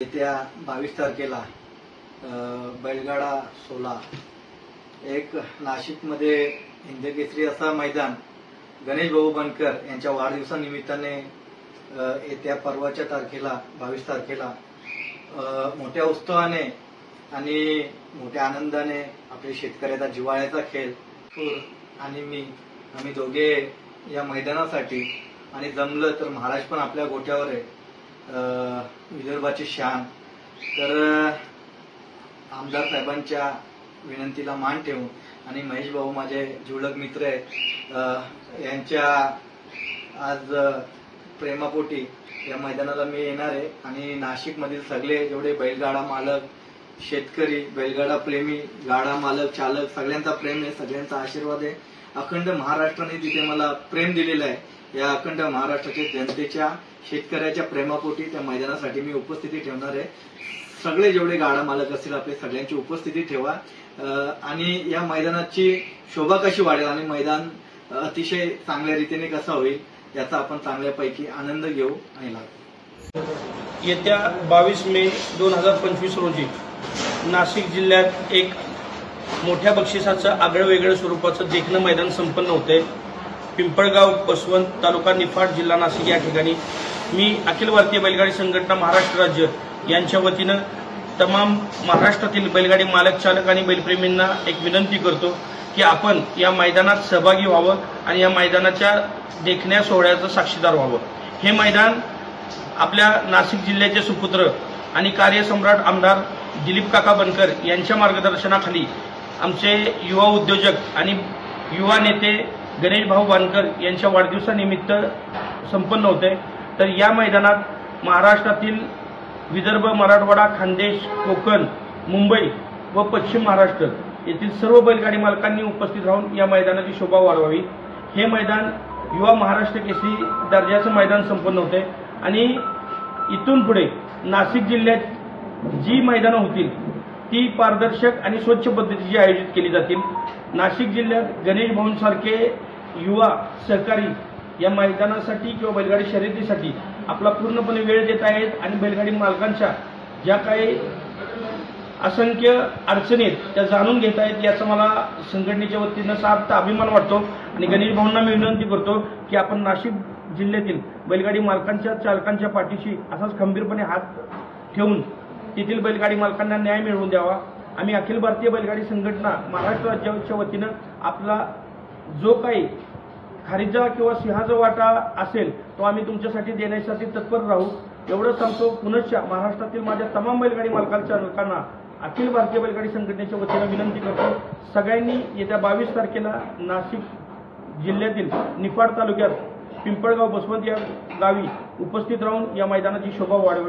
येत्या 22 तारखेला बैलगाडा 16 एक नाशिकमध्ये हिंदकेसरी असा मैदान गणेश भाऊ बनकर यांच्या वाढदिवसानिमित्ताने येत्या परवाच्या तारखेला 22 तारखेला मोठ्या उत्साहाने आणि मोठ्या आनंदाने आपल्या शेतकऱ्याचा जिव्हाळ्याचा खेळ आणि आम्ही दोघे या मैदानासाठी आणि जमलं तर महाराज पण आपल्या गोठ्यावर आहे, विदर्भाची शान. तर आमदार साहेबांच्या विनंतीला मान ठेवून आणि महेश भाऊ माझे जिवलग मित्र आहेत, यांच्या आज प्रेमापोटी या मैदानाला मी येणार आहे. आणि नाशिकमधील सगळे जेवढे बैलगाडा मालक, शेतकरी, बैलगाडा प्रेमी, गाडा मालक, चालक सगळ्यांचा प्रेम आहे, सगळ्यांचा आशीर्वाद आहे. अखंड महाराष्ट्राने तिथे मला प्रेम दिलेलं आहे. या अखंड महाराष्ट्राच्या जनतेच्या, शेतकऱ्याच्या प्रेमापोटी त्या मैदानासाठी मी उपस्थिती ठेवणार आहे. सगळे जेवढे गाडा मालक असतील आपले सगळ्यांची उपस्थिती ठेवा आणि या मैदानाची शोभा कशी वाढेल आणि मैदान अतिशय चांगल्या रीतीने कसं होईल याचा आपण चांगल्यापैकी आनंद घेऊ आणि लागू. येत्या 22 मे 2025 रोजी नाशिक जिल्ह्यात एक मोठ्या बक्षिसाचं आगळं वेगळं स्वरूपाचं देखणं मैदान संपन्न होते. पिंपळगाव, बसवंत, तालुका निफाड, जिल्हा नाशिक या ठिकाणी मी अखिल भारतीय बैलगाडी संघटना महाराष्ट्र राज्य यांच्या वतीनं तमाम महाराष्ट्रातील बैलगाडी मालक, चालक आणि बैलप्रेमींना एक विनंती करतो की आपण या मैदानात सहभागी व्हावं आणि या मैदानाच्या देखण्या सोहळ्याचं साक्षीदार व्हावं. हे मैदान आपल्या नाशिक जिल्ह्याचे सुपुत्र आणि कार्यसम्राट आमदार दिलीप काका बनकर यांच्या मार्गदर्शनाखाली आमचे युवा उद्योजक आणि युवा नेते गणेश भाऊ बनकर यांच्या वाढदिवसानिमित्त संपन्न होते. तर या मैदानात महाराष्ट्रातील विदर्भ, मराठवाडा, खानदेश, कोकण, मुंबई व पश्चिम महाराष्ट्र येथील सर्व बैलगाडी मालकांनी उपस्थित राहून या मैदानाची शोभा वाढवावी. हे मैदान युवा महाराष्ट्र केसरी दर्जाचं मैदान संपन्न होते आणि इथून पुढे नाशिक जिल्ह्यात जी मैदानं होतील ती पारदर्शक आणि स्वच्छ पद्धतीची आयोजित केली जातील. नाशिक जिल्ह्यात गणेश भाऊंसारखे युवा सहकारी या मैदानासाठी किंवा बैलगाडी शर्यतीसाठी आपला पूर्णपणे वेळ देत आहेत आणि बैलगाडी मालकांच्या ज्या काही असंख्य अडचणी आहेत त्या जाणून घेत आहेत याचा मला संघटनेच्या वतीनं सार्थ अभिमान वाटतो. आणि गणेश भाऊंना मी विनंती करतो की आपण नाशिक जिल्ह्यातील बैलगाडी मालकांच्या, चालकांच्या पाठीशी असाच खंबीरपणे हात ठेवून तेथील बैलगाडी मालकांना न्याय मिळवून द्यावा. आम्ही अखिल भारतीय बैलगाडी संघटना महाराष्ट्र राज्याच्या वतीनं आपला जो काही खारीचा किंवा सिंहाचा वाटा असेल तो आम्ही तुमच्यासाठी देण्यासाठी तत्पर राहू एवढं सांगतो. पुनश्च महाराष्ट्रातील माझ्या तमाम बैलगाडी मालकांच्या लोकांना अखिल भारतीय बैलगाडी संघटनेच्या वतीनं विनंती करतो, सगळ्यांनी येत्या 22 तारखेला नाशिक जिल्ह्यातील निफाड तालुक्यात पिंपळगाव, बसवंत या गावी उपस्थित राहून या मैदानाची शोभा वाढवावी.